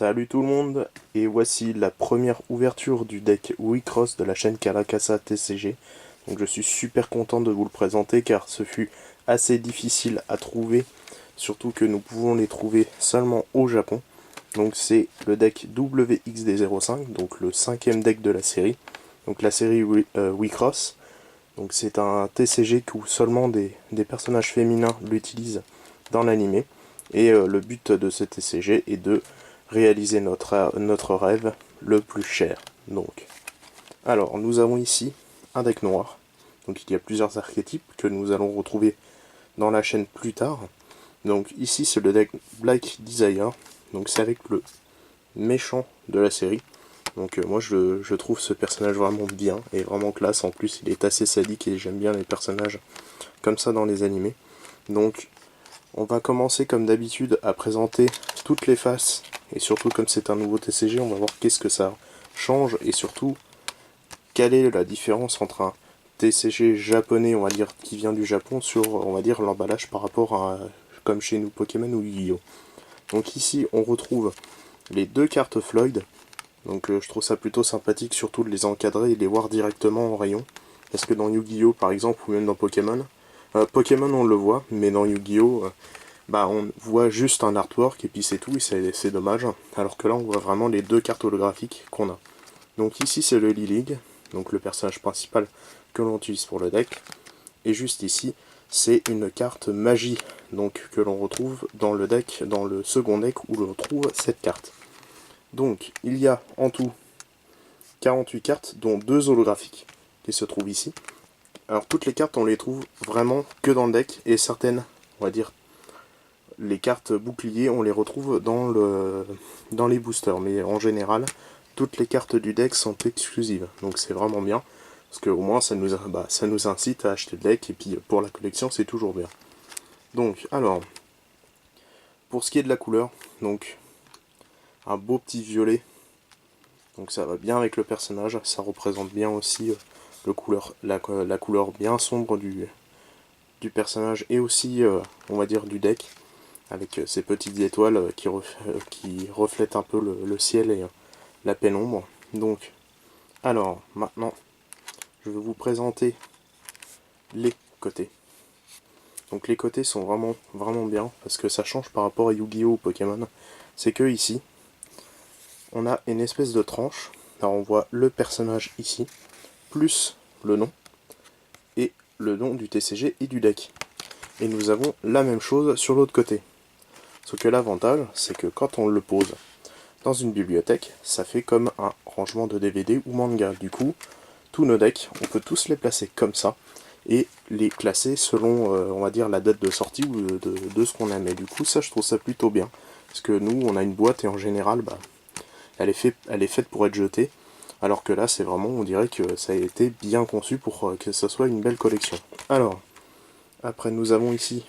Salut tout le monde, et voici la première ouverture du deck Wii-Cross de la chaîne Caracasa TCG. Donc je suis super content de vous le présenter car ce fut assez difficile à trouver, surtout que nous pouvons les trouver seulement au Japon. Donc c'est le deck WXD05, donc le cinquième deck de la série. Donc la série Wii-Cross. Donc c'est un TCG où seulement des personnages féminins l'utilisent dans l'anime. Et le but de ce TCG est de réaliser notre rêve le plus cher. Donc, alors, nous avons ici un deck noir. Donc il y a plusieurs archétypes que nous allons retrouver dans la chaîne plus tard. Donc ici c'est le deck Black Desire. Donc c'est avec le méchant de la série. Donc moi je trouve ce personnage vraiment bien et vraiment classe. En plus il est assez sadique et j'aime bien les personnages comme ça dans les animés. Donc on va commencer comme d'habitude à présenter toutes les faces. Et surtout comme c'est un nouveau TCG, on va voir qu'est-ce que ça change. Et surtout, quelle est la différence entre un TCG japonais, on va dire, qui vient du Japon, sur, on va dire, l'emballage par rapport à, comme chez nous, Pokémon ou Yu-Gi-Oh! Donc ici, on retrouve les deux cartes Floyd. Donc je trouve ça plutôt sympathique, surtout de les encadrer et les voir directement en rayon. Parce que dans Yu-Gi-Oh! Par exemple, ou même dans Pokémon, Pokémon on le voit, mais dans Yu-Gi-Oh! Bah on voit juste un artwork et puis c'est tout, et c'est dommage. Alors que là on voit vraiment les deux cartes holographiques qu'on a. Donc ici c'est le Lilig, donc le personnage principal que l'on utilise pour le deck. Et juste ici c'est une carte magie, donc que l'on retrouve dans le deck, dans le second deck où l'on trouve cette carte. Donc il y a en tout 48 cartes, dont 2 holographiques qui se trouvent ici. Alors toutes les cartes on les trouve vraiment que dans le deck, et certaines, on va dire, les cartes boucliers, on les retrouve dans les boosters. Mais en général, toutes les cartes du deck sont exclusives. Donc c'est vraiment bien. Parce qu'au moins, ça nous incite à acheter le deck. Et puis pour la collection, c'est toujours bien. Donc, alors, pour ce qui est de la couleur, donc un beau petit violet. Donc ça va bien avec le personnage. Ça représente bien aussi la couleur bien sombre du personnage. Et aussi, on va dire, du deck. Avec ces petites étoiles qui reflètent un peu le ciel et la pénombre. Donc, alors, maintenant, je vais vous présenter les côtés. Donc les côtés sont vraiment bien, parce que ça change par rapport à Yu-Gi-Oh! Ou Pokémon. C'est que ici, on a une espèce de tranche. Alors on voit le personnage ici, plus le nom, et le nom du TCG et du deck. Et nous avons la même chose sur l'autre côté. Sauf que l'avantage, c'est que quand on le pose dans une bibliothèque, ça fait comme un rangement de DVD ou manga. Du coup, tous nos decks, on peut tous les placer comme ça, et les classer selon, on va dire, la date de sortie ou de ce qu'on aime. Et du coup, ça, je trouve ça plutôt bien. Parce que nous, on a une boîte, et en général, elle est faite pour être jetée. Alors que là, c'est vraiment, on dirait que ça a été bien conçu pour que ça soit une belle collection. Alors, après, nous avons ici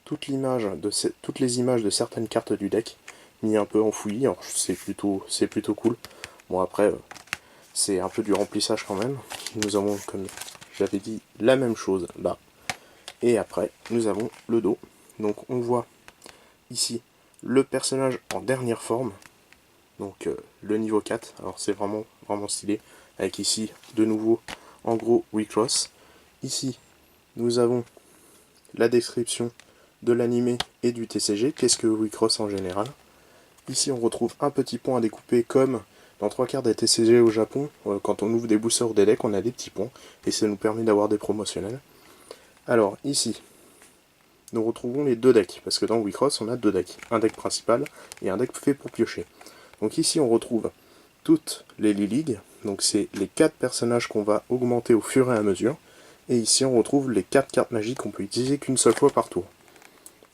toutes les images de certaines cartes du deck, mis un peu en fouillis. Alors c'est plutôt cool. Bon après, c'est un peu du remplissage quand même. Nous avons, comme j'avais dit, la même chose là. Et après, nous avons le dos. Donc on voit ici le personnage en dernière forme. Donc le niveau 4. Alors c'est vraiment stylé. Avec ici, de nouveau, en gros, Wii-Cross. Ici, nous avons la description de l'anime et du TCG, qu'est-ce que Wii-Cross en général. Ici on retrouve un petit point à découper comme dans 3/4 des TCG au Japon, quand on ouvre des boosters ou des decks, on a des petits points, et ça nous permet d'avoir des promotionnels. Alors ici, nous retrouvons les deux decks, parce que dans Wii-Cross on a deux decks, un deck principal et un deck fait pour piocher. Donc ici on retrouve toutes les Lilig, donc c'est les 4 personnages qu'on va augmenter au fur et à mesure, et ici on retrouve les 4 cartes magiques qu'on peut utiliser qu'une seule fois par tour.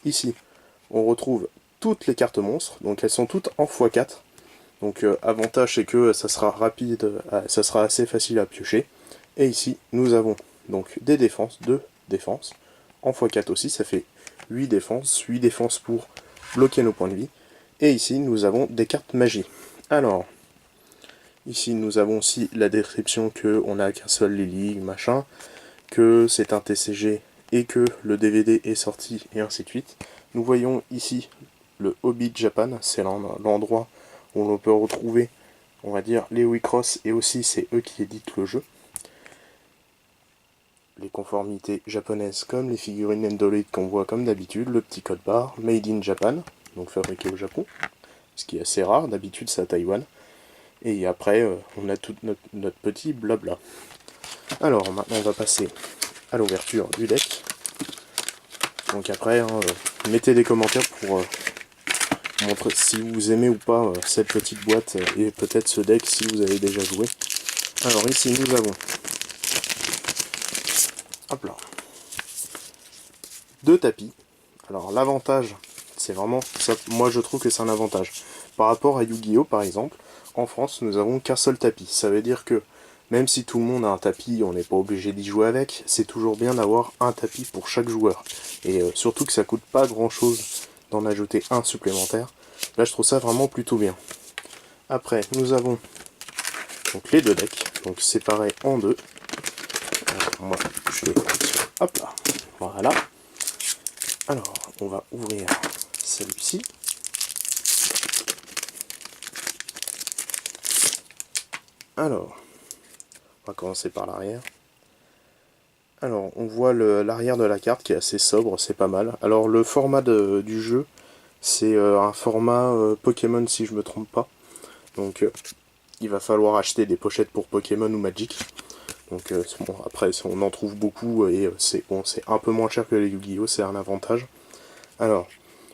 Ici, on retrouve toutes les cartes monstres, donc elles sont toutes en x4. Donc avantage c'est que ça sera rapide, ça sera assez facile à piocher. Et ici, nous avons donc des défenses, 2 défenses, en x4 aussi, ça fait 8 défenses pour bloquer nos points de vie. Et ici, nous avons des cartes magie. Alors, ici nous avons aussi la description qu'on n'a qu'un seul Lily, machin, que c'est un TCG et que le DVD est sorti, et ainsi de suite. Nous voyons ici le Hobby Japan, c'est l'endroit où l'on peut retrouver, on va dire, les Wicross, et aussi c'est eux qui éditent le jeu. Les conformités japonaises comme les figurines Endolite qu'on voit comme d'habitude, le petit code barre, Made in Japan, donc fabriqué au Japon, ce qui est assez rare, d'habitude c'est à Taïwan. Et après, on a tout notre petit blabla. Alors maintenant on va passer à l'ouverture du deck. Donc après, mettez des commentaires pour montrer si vous aimez ou pas cette petite boîte et peut-être ce deck si vous avez déjà joué. Alors ici nous avons, hop là, 2 tapis. Alors l'avantage, c'est vraiment ça, moi je trouve que c'est un avantage. Par rapport à Yu-Gi-Oh par exemple, en France nous avons qu'un seul tapis. Ça veut dire que même si tout le monde a un tapis, on n'est pas obligé d'y jouer avec, c'est toujours bien d'avoir un tapis pour chaque joueur. Et surtout que ça coûte pas grand chose d'en ajouter un supplémentaire. Là je trouve ça vraiment plutôt bien. Après nous avons donc les 2 decks, donc séparés en 2. Alors, moi je vais hop là, voilà. Alors on va ouvrir celui-ci. Alors, on va commencer par l'arrière. Alors, on voit l'arrière de la carte qui est assez sobre, c'est pas mal. Alors, le format du jeu, c'est un format Pokémon si je me trompe pas. Donc, il va falloir acheter des pochettes pour Pokémon ou Magic. Donc, bon, après, on en trouve beaucoup et c'est bon, un peu moins cher que les Yu-Gi-Oh, c'est un avantage. Alors,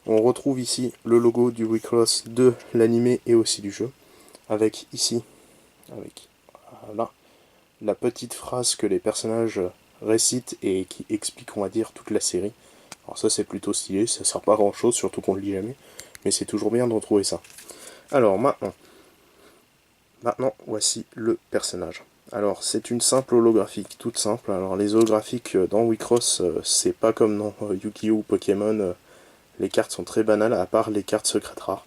on retrouve ici le logo du Wicross de l'animé et aussi du jeu. Avec ici, voilà, la petite phrase que les personnages récitent et qui explique, on va dire, toute la série. Alors ça c'est plutôt stylé, ça sert pas à grand chose, surtout qu'on le lit jamais, mais c'est toujours bien de retrouver ça. Alors maintenant voici le personnage. Alors c'est une simple holographique, toute simple. Alors les holographiques dans Wicross, c'est pas comme dans Yu-Gi-Oh ou Pokémon, les cartes sont très banales, à part les cartes secrètes rares.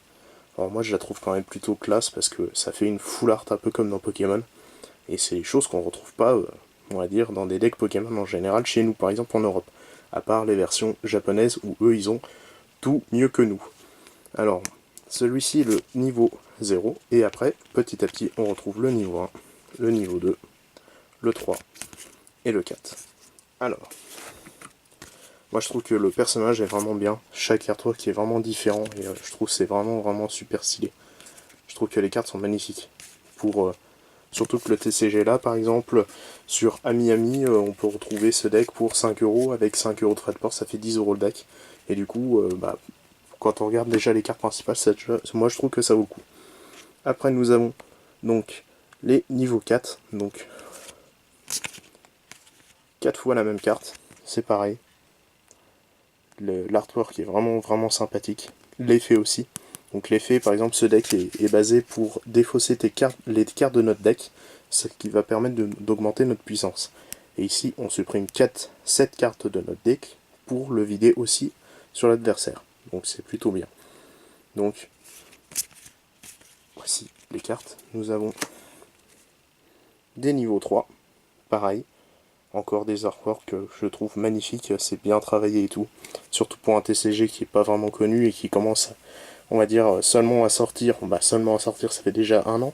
Alors moi je la trouve quand même plutôt classe parce que ça fait une full art un peu comme dans Pokémon. Et c'est des choses qu'on ne retrouve pas, on va dire, dans des decks Pokémon en général, chez nous par exemple en Europe. À part les versions japonaises où eux ils ont tout mieux que nous. Alors, celui-ci est le niveau 0, et après, petit à petit, on retrouve le niveau 1, le niveau 2, le 3 et le 4. Alors, moi je trouve que le personnage est vraiment bien, chaque artwork est vraiment différent, et je trouve que c'est vraiment super stylé. Je trouve que les cartes sont magnifiques. Surtout que le TCG là, par exemple, sur Ami Ami, on peut retrouver ce deck pour 5 euros. Avec 5 euros de frais de port, ça fait 10 euros le deck. Et du coup, quand on regarde déjà les cartes principales, moi je trouve que ça vaut le coup. Après, nous avons donc les niveaux 4. Donc, 4 fois la même carte. C'est pareil. L'artwork est vraiment sympathique. L'effet aussi. Donc l'effet, par exemple, ce deck est basé pour défausser les cartes de notre deck, ce qui va permettre d'augmenter notre puissance. Et ici, on supprime 7 cartes de notre deck pour le vider aussi sur l'adversaire. Donc c'est plutôt bien. Donc, voici les cartes. Nous avons des niveaux 3, pareil. Encore des artworks que je trouve magnifiques, c'est bien travaillé et tout. Surtout pour un TCG qui n'est pas vraiment connu et qui commence, on va dire, seulement à sortir. Seulement à sortir, ça fait déjà 1 an.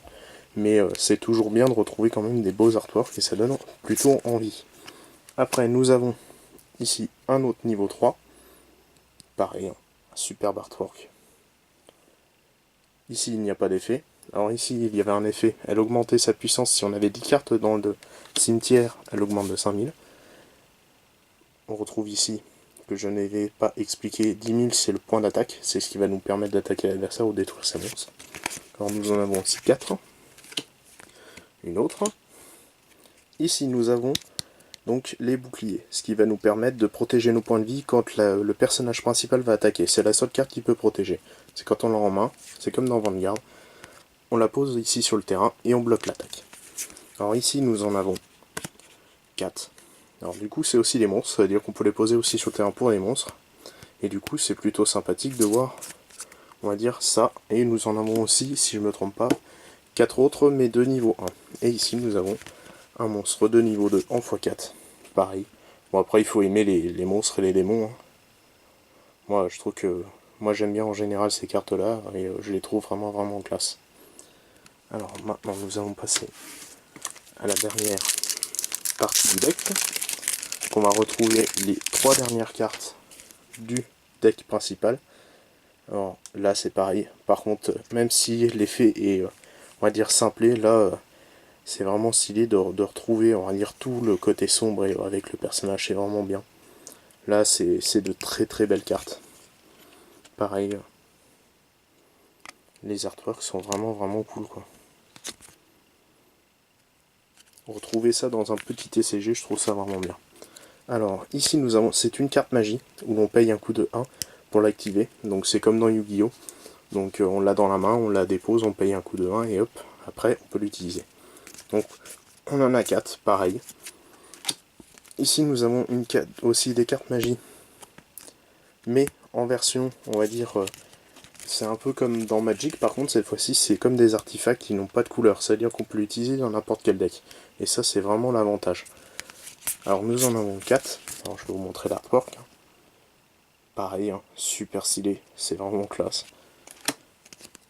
Mais c'est toujours bien de retrouver quand même des beaux artworks et ça donne plutôt envie. Après, nous avons ici un autre niveau 3. Pareil, un superbe artwork. Ici, il n'y a pas d'effet. Alors ici, il y avait un effet. Elle augmentait sa puissance. Si on avait 10 cartes dans le cimetière, elle augmente de 5000. On retrouve ici, que je n'avais pas expliqué, 10 000 c'est le point d'attaque. C'est ce qui va nous permettre d'attaquer l'adversaire ou détruire sa monstre. Alors nous en avons aussi 4. Une autre. Ici, nous avons donc les boucliers, ce qui va nous permettre de protéger nos points de vie quand le personnage principal va attaquer. C'est la seule carte qui peut protéger. C'est quand on l'a en main, c'est comme dans Vanguard. On la pose ici sur le terrain et on bloque l'attaque. Alors ici nous en avons 4. Alors du coup c'est aussi les monstres, ça veut dire qu'on peut les poser aussi sur le terrain pour les monstres. Et du coup c'est plutôt sympathique de voir, on va dire ça. Et nous en avons aussi, si je ne me trompe pas, 4 autres mais de niveau 1. Et ici nous avons un monstre de niveau 2 en x4. Pareil. Bon après il faut aimer les monstres et les démons. Moi je trouve que moi j'aime bien en général ces cartes là et je les trouve vraiment classe. Alors maintenant nous allons passer à la dernière partie du deck. On va retrouver les 3 dernières cartes du deck principal. Alors là c'est pareil, par contre même si l'effet est on va dire simplé, là c'est vraiment stylé de retrouver on va dire tout le côté sombre et avec le personnage, c'est vraiment bien. Là c'est de très belles cartes. Pareil, les artworks sont vraiment cool quoi. Retrouver ça dans un petit TCG, je trouve ça vraiment bien. Alors ici nous avons, c'est une carte magie où l'on paye un coût de 1 pour l'activer, donc c'est comme dans Yu-Gi-Oh! Donc on l'a dans la main, on la dépose, on paye un coup de 1 et hop, après on peut l'utiliser. Donc on en a 4, pareil. Ici nous avons aussi des cartes magie, mais en version, on va dire, c'est un peu comme dans Magic, par contre cette fois-ci c'est comme des artefacts qui n'ont pas de couleur, c'est-à-dire qu'on peut l'utiliser dans n'importe quel deck. Et ça c'est vraiment l'avantage. Alors nous en avons 4, alors je vais vous montrer l'artwork. Pareil, hein, super stylé, c'est vraiment classe.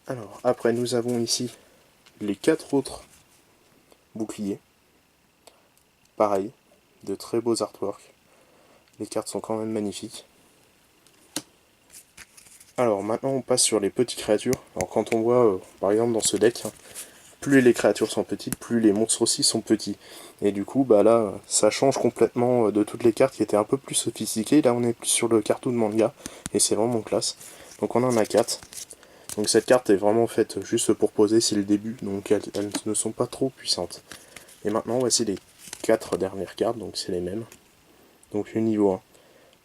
Alors après nous avons ici les 4 autres boucliers. Pareil, de très beaux artworks. Les cartes sont quand même magnifiques. Alors maintenant on passe sur les petites créatures. Alors quand on voit par exemple dans ce deck, hein, plus les créatures sont petites, plus les monstres aussi sont petits. Et du coup bah là ça change complètement de toutes les cartes qui étaient un peu plus sophistiquées. Là on est plus sur le cartoon manga et c'est vraiment classe. Donc on en a 4. Donc cette carte est vraiment faite juste pour poser, c'est le début, donc elles ne sont pas trop puissantes. Et maintenant voici les 4 dernières cartes, donc c'est les mêmes. Donc le niveau 1,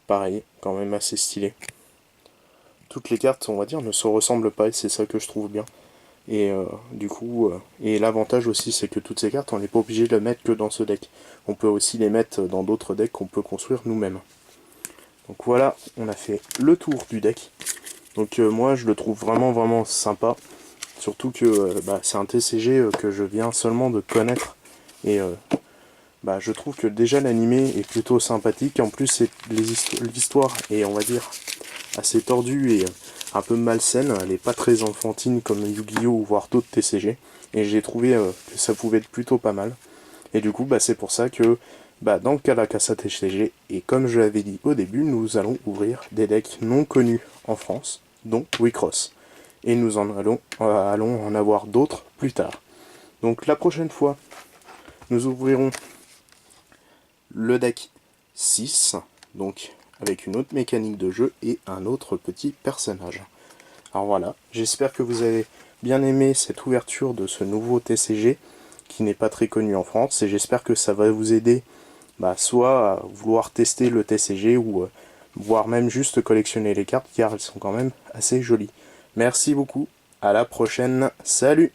pareil, quand même assez stylé. Toutes les cartes, on va dire, ne se ressemblent pas et c'est ça que je trouve bien. Et du coup, et l'avantage aussi c'est que toutes ces cartes, on n'est pas obligé de les mettre que dans ce deck. On peut aussi les mettre dans d'autres decks qu'on peut construire nous-mêmes. Donc voilà, on a fait le tour du deck. Donc moi je le trouve vraiment sympa. Surtout que bah, c'est un TCG que je viens seulement de connaître. Et bah, je trouve que déjà l'animé est plutôt sympathique. En plus l'histoire est on va dire assez tordue et un peu malsaine. Elle n'est pas très enfantine comme Yu-Gi-Oh! Ou voire d'autres TCG. Et j'ai trouvé que ça pouvait être plutôt pas mal. Et du coup bah, c'est pour ça que bah, dans le Calacaza TCG, et comme je l'avais dit au début, nous allons ouvrir des decks non connus en France, dont Wicross. Et nous allons en avoir d'autres plus tard. Donc la prochaine fois, nous ouvrirons le deck 6, donc avec une autre mécanique de jeu et un autre petit personnage. Alors voilà, j'espère que vous avez bien aimé cette ouverture de ce nouveau TCG qui n'est pas très connu en France et j'espère que ça va vous aider bah, soit à vouloir tester le TCG ou voire même juste collectionner les cartes car elles sont quand même assez jolies. Merci beaucoup, à la prochaine, salut!